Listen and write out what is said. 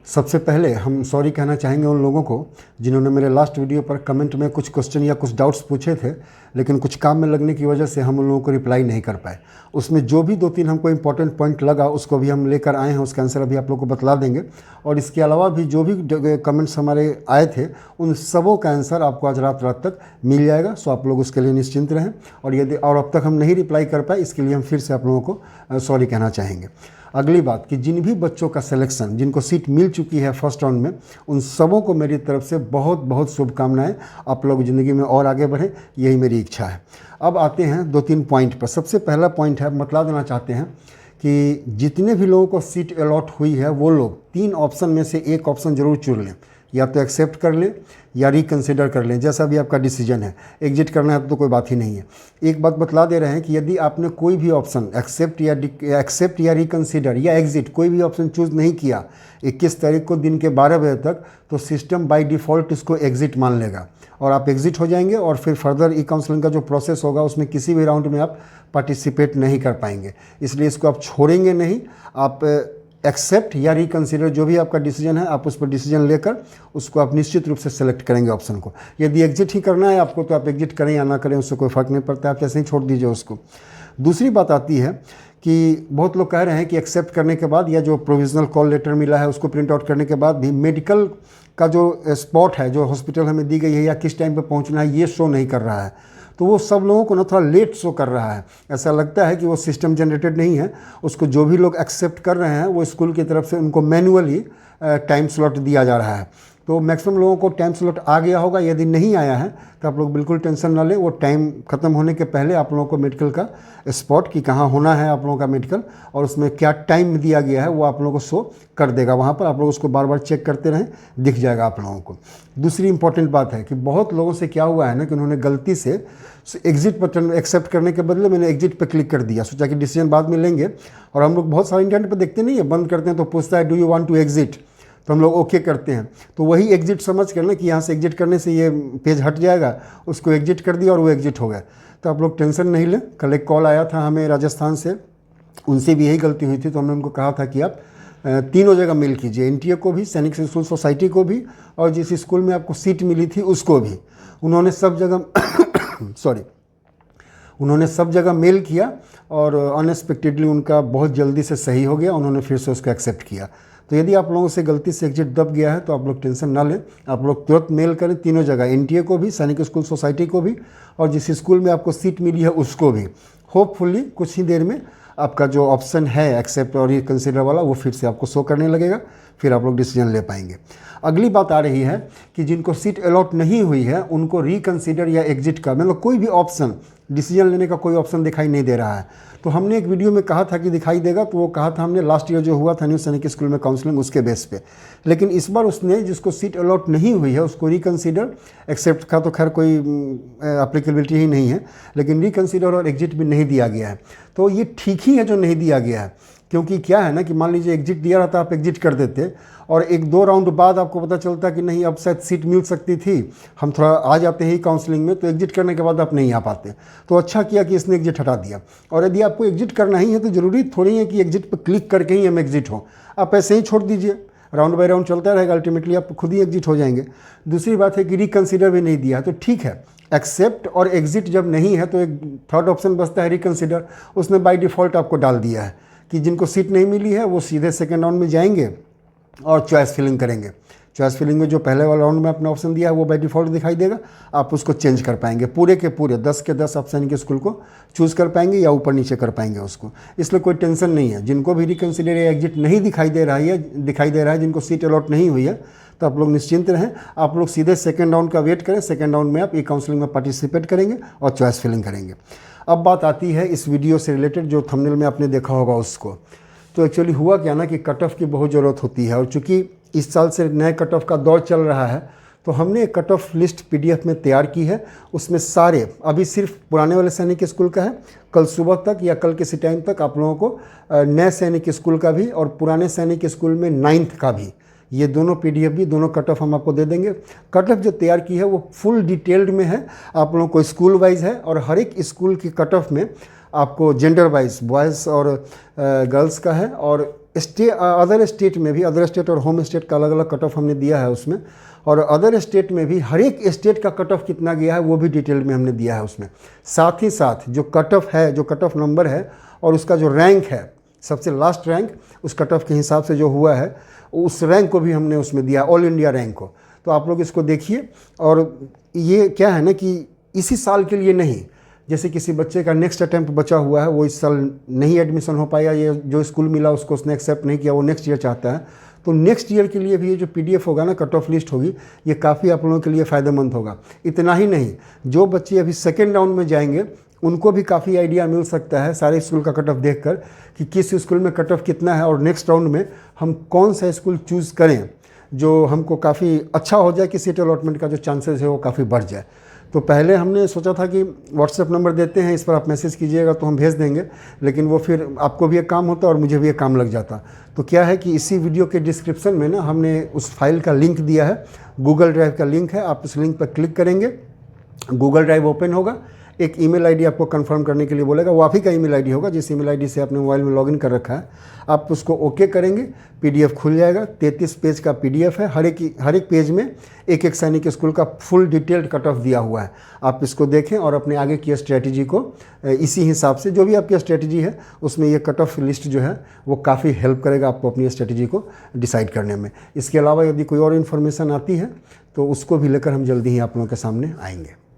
सबसे पहले हम सॉरी कहना चाहेंगे उन लोगों को जिन्होंने मेरे लास्ट वीडियो पर कमेंट में कुछ क्वेश्चन या कुछ डाउट्स पूछे थे, लेकिन कुछ काम में लगने की वजह से हम उन लोगों को रिप्लाई नहीं कर पाए। उसमें जो भी 2-3 हमको इंपॉर्टेंट पॉइंट लगा उसको भी हम लेकर आए हैं, उसका आंसर अभी आप लोग को बतला देंगे। और इसके अलावा भी जो भी कमेंट्स हमारे आए थे उन सबों का आंसर आपको आज रात तक मिल जाएगा। सो आप लोग उसके लिए निश्चिंत रहें। और यदि अब तक हम नहीं रिप्लाई कर पाए इसके लिए हम फिर से आप लोगों को सॉरी कहना चाहेंगे। अगली बात कि जिन भी बच्चों का सिलेक्शन, जिनको सीट मिल चुकी है फर्स्ट राउंड में, उन सबों को मेरी तरफ से बहुत बहुत शुभकामनाएं। आप लोग ज़िंदगी में और आगे बढ़ें, यही मेरी इच्छा है। अब आते हैं 2-3 पॉइंट पर। सबसे पहला पॉइंट है, बतला देना चाहते हैं कि जितने भी लोगों को सीट अलॉट हुई है वो लोग 3 ऑप्शन में से एक ऑप्शन ज़रूर चुन लें। या तो एक्सेप्ट कर लें या रिकन्सिडर कर लें, जैसा भी आपका डिसीजन है। एग्जिट करना है तो कोई बात ही नहीं है। एक बात बतला दे रहे हैं कि यदि आपने कोई भी ऑप्शन एक्सेप्ट या रिकन्सिडर या एग्जिट कोई भी ऑप्शन चूज़ नहीं किया 21 तारीख को दिन के 12 बजे तक, तो सिस्टम बाय डिफ़ॉल्ट इसको एग्जिट मान लेगा और आप एग्जिट हो जाएंगे। और फिर फर्दर ई काउंसलिंग का जो प्रोसेस होगा उसमें किसी भी राउंड में आप पार्टिसिपेट नहीं कर पाएंगे। इसलिए इसको आप छोड़ेंगे नहीं। आप एक्सेप्ट या रिकन्सिडर जो भी आपका डिसीजन है, आप उस पर डिसीजन लेकर उसको आप निश्चित रूप से सेलेक्ट करेंगे ऑप्शन को। यदि एग्जिट ही करना है आपको तो आप एग्जिट करें या ना करें, उससे कोई फ़र्क नहीं पड़ता, आप ऐसे ही छोड़ दीजिए उसको। दूसरी बात आती है कि बहुत लोग कह रहे हैं कि एक्सेप्ट करने के बाद या जो प्रोविजनल कॉल लेटर मिला है उसको प्रिंट आउट करने के बाद भी मेडिकल का जो स्पॉट है, जो हॉस्पिटल हमें दी गई है या किस टाइम पर पहुँचना है, ये शो नहीं कर रहा है। तो वो सब लोगों को ना थोड़ा लेट शो कर रहा है। ऐसा लगता है कि वो सिस्टम जनरेटेड नहीं है। उसको जो भी लोग एक्सेप्ट कर रहे हैं वो स्कूल की तरफ से उनको मैनुअली टाइम स्लॉट दिया जा रहा है। तो मैक्सिमम लोगों को टाइम स्लॉट आ गया होगा। यदि नहीं आया है तो आप लोग बिल्कुल टेंशन ना लें। वो टाइम ख़त्म होने के पहले आप लोगों को मेडिकल का स्पॉट कि कहाँ होना है आप लोगों का मेडिकल और उसमें क्या टाइम दिया गया है वो आप लोगों को शो कर देगा। वहाँ पर आप लोग उसको बार बार चेक करते रहें, दिख जाएगा आप लोगों को। दूसरी इंपॉर्टेंट बात है कि बहुत लोगों से क्या हुआ है ना कि उन्होंने गलती से एग्जिट बटन एक्सेप्ट करने के बदले मैंने एग्जिट पर क्लिक कर दिया, सोचा कि डिसीजन बाद में लेंगे। और हम लोग बहुत सारे इंटरनेट पर देखते नहीं है, बंद करते हैं तो पूछता है do you want to exit, तो हम लोग ओके करते हैं। तो वही एग्जिट समझ कर ना कि यहाँ से एग्जिट करने से ये पेज हट जाएगा, उसको एग्जिट कर दिया और वो एग्जिट हो गया। तो आप लोग टेंशन नहीं लें। कल एक कॉल आया था हमें राजस्थान से, उनसे भी यही गलती हुई थी। तो हमने उनको कहा था कि आप तीनों जगह मेल कीजिए, एनटीए को भी, सैनिक स्कूल सोसाइटी को भी, और जिस स्कूल में आपको सीट मिली थी उसको भी। उन्होंने सब जगह उन्होंने सब जगह मेल किया और अनएक्सपेक्टेडली उनका बहुत जल्दी से सही हो गया। उन्होंने फिर से उसको एक्सेप्ट किया। तो यदि आप लोगों से गलती से एग्जिट दब गया है तो आप लोग टेंशन ना लें। आप लोग तुरंत मेल करें तीनों जगह, एनटीए को भी, सैनिक स्कूल सोसाइटी को भी, और जिस स्कूल में आपको सीट मिली है उसको भी। होपफुली कुछ ही देर में आपका जो ऑप्शन है एक्सेप्ट और रिकन्सिडर वाला वो फिर से आपको शो करने लगेगा, फिर आप लोग डिसीजन ले पाएंगे। अगली बात आ रही है कि जिनको सीट अलॉट नहीं हुई है उनको रिकन्सिडर या एग्जिट का मतलब कोई भी ऑप्शन, डिसीजन लेने का कोई ऑप्शन दिखाई नहीं दे रहा है। तो हमने एक वीडियो में कहा था कि दिखाई देगा, तो वो कहा था हमने लास्ट ईयर जो हुआ था न्यू सैनिक स्कूल में काउंसलिंग, उसके बेस पे। लेकिन इस बार उसने जिसको सीट अलॉट नहीं हुई है उसको रिकन्सिडर, एक्सेप्ट का तो खैर कोई एप्लीकेबिलिटी ही नहीं है, लेकिन रिकन्सिडर और एग्जिट भी नहीं दिया गया है। तो ये ठीक ही है जो नहीं दिया गया है, क्योंकि क्या है ना कि मान लीजिए एग्जिट दिया रहता, आप एग्जिट कर देते और 1-2 राउंड बाद आपको पता चलता कि नहीं अब शायद सीट मिल सकती थी, हम थोड़ा आ जाते हैं काउंसलिंग में, तो एग्जिट करने के बाद आप नहीं आ पाते। तो अच्छा किया कि इसने एग्जिट हटा दिया। और यदि आपको एग्जिट करना ही है तो ज़रूरी थोड़ी है कि एग्जिट पर क्लिक करके ही हम एग्जिट हो, आप ऐसे ही छोड़ दीजिए, राउंड बाय राउंड चलता रहेगा, अल्टीमेटली आप खुद ही एग्जिट हो जाएंगे। दूसरी बात है कि रिकन्सिडर भी नहीं दिया तो ठीक है। एक्सेप्ट और एग्जिट जब नहीं है तो एक थर्ड ऑप्शन बचता है रिकन्सिडर। उसने बाय डिफ़ॉल्ट आपको डाल दिया है कि जिनको सीट नहीं मिली है वो सीधे सेकेंड राउंड में जाएंगे और चॉइस फिलिंग करेंगे। चॉइस फिलिंग में जो पहले वाले राउंड में अपना ऑप्शन दिया है वो बाय डिफ़ॉल्ट दिखाई देगा, आप उसको चेंज कर पाएंगे। पूरे के पूरे 10 के 10 आप सैनिक स्कूल को चूज़ कर पाएंगे या ऊपर नीचे कर पाएंगे उसको, इसलिए कोई टेंशन नहीं है। जिनको भी रिकन्सिडर या एग्जिट नहीं दिखाई दे रहा है, जिनको सीट अलॉट नहीं हुई है, तो आप लोग निश्चिंत रहें। आप लोग सीधे सेकेंड राउंड का वेट करें। सेकेंड राउंड में आप ई काउंसलिंग में पार्टिसिपेट करेंगे और चॉइस फिलिंग करेंगे। अब बात आती है इस वीडियो से रिलेटेड जो थंबनेल में आपने देखा होगा उसको। तो एक्चुअली हुआ क्या ना कि कट ऑफ की बहुत ज़रूरत होती है, और चूँकि इस साल से नए कट ऑफ का दौर चल रहा है तो हमने एक कट ऑफ लिस्ट पीडीएफ में तैयार की है। उसमें सारे, अभी सिर्फ पुराने वाले सैनिक स्कूल का है, कल सुबह तक या कल किसी टाइम तक आप लोगों को नए सैनिक स्कूल का भी और पुराने सैनिक स्कूल में 9th का भी, ये दोनों पीडीएफ भी, दोनों कट ऑफ हम आपको दे देंगे। कट ऑफ जो तैयार की है वो फुल डिटेल्ड में है, आप लोगों को स्कूल वाइज है, और हर एक स्कूल की कट ऑफ में आपको जेंडर वाइज बॉयज़ और गर्ल्स का है, और अदर स्टेट में भी, अदर स्टेट और होम स्टेट का अलग अलग कट ऑफ हमने दिया है उसमें, और अदर स्टेट में भी हर एक स्टेट का कट ऑफ कितना गया है वो भी डिटेल में हमने दिया है उसमें। साथ ही साथ जो कट ऑफ है, जो कट ऑफ नंबर है और उसका जो रैंक है, सबसे लास्ट रैंक उस कट ऑफ के हिसाब से जो हुआ है उस रैंक को भी हमने उसमें दिया, ऑल इंडिया रैंक को। तो आप लोग इसको देखिए। और ये क्या है ना कि इसी साल के लिए नहीं, जैसे किसी बच्चे का नेक्स्ट अटैम्प्ट बचा हुआ है, वो इस साल नहीं एडमिशन हो पाया, ये जो स्कूल मिला उसको उसने एक्सेप्ट नहीं किया, वो नेक्स्ट ईयर चाहता है, तो नेक्स्ट ईयर के लिए भी ये जो PDF होगा ना, कट ऑफ लिस्ट होगी, ये काफ़ी आप लोगों के लिए फ़ायदेमंद होगा। इतना ही नहीं, जो बच्चे अभी सेकेंड राउंड में जाएंगे उनको भी काफ़ी आइडिया मिल सकता है सारे स्कूल का कट ऑफ देख कर कि किस स्कूल में कट ऑफ कितना है और नेक्स्ट राउंड में हम कौन सा स्कूल चूज़ करें जो हमको काफ़ी अच्छा हो जाए कि सीट अलॉटमेंट का जो चांसेस है वो काफ़ी बढ़ जाए। तो पहले हमने सोचा था कि व्हाट्सएप नंबर देते हैं, इस पर आप मैसेज कीजिएगा तो हम भेज देंगे, लेकिन वो फिर आपको भी एक काम होता और मुझे भी एक काम लग जाता। तो क्या है कि इसी वीडियो के डिस्क्रिप्शन में ना हमने उस फाइल का लिंक दिया है, गूगल ड्राइव का लिंक है। आप उस लिंक पर क्लिक करेंगे, गूगल ड्राइव ओपन होगा, एक ईमेल आईडी आपको कंफर्म करने के लिए बोलेगा, वो आप ही का ईमेल आईडी होगा जिस ईमेल आईडी से आपने मोबाइल में लॉगिन कर रखा है। आप उसको ओके करेंगे, PDF खुल जाएगा। 33 पेज का PDF है, हर एक पेज में एक एक सैनिक स्कूल का फुल डिटेल्ड कट ऑफ दिया हुआ है। आप इसको देखें और अपने आगे की स्ट्रेटजी को इसी हिसाब से, जो भी आपकी स्ट्रेटजी है उसमें ये कट ऑफ लिस्ट जो है वो काफ़ी हेल्प करेगा आपको अपनी स्ट्रेटजी को डिसाइड करने में। इसके अलावा यदि कोई और इन्फॉर्मेशन आती है तो उसको भी लेकर हम जल्दी ही आप लोगों के सामने आएंगे।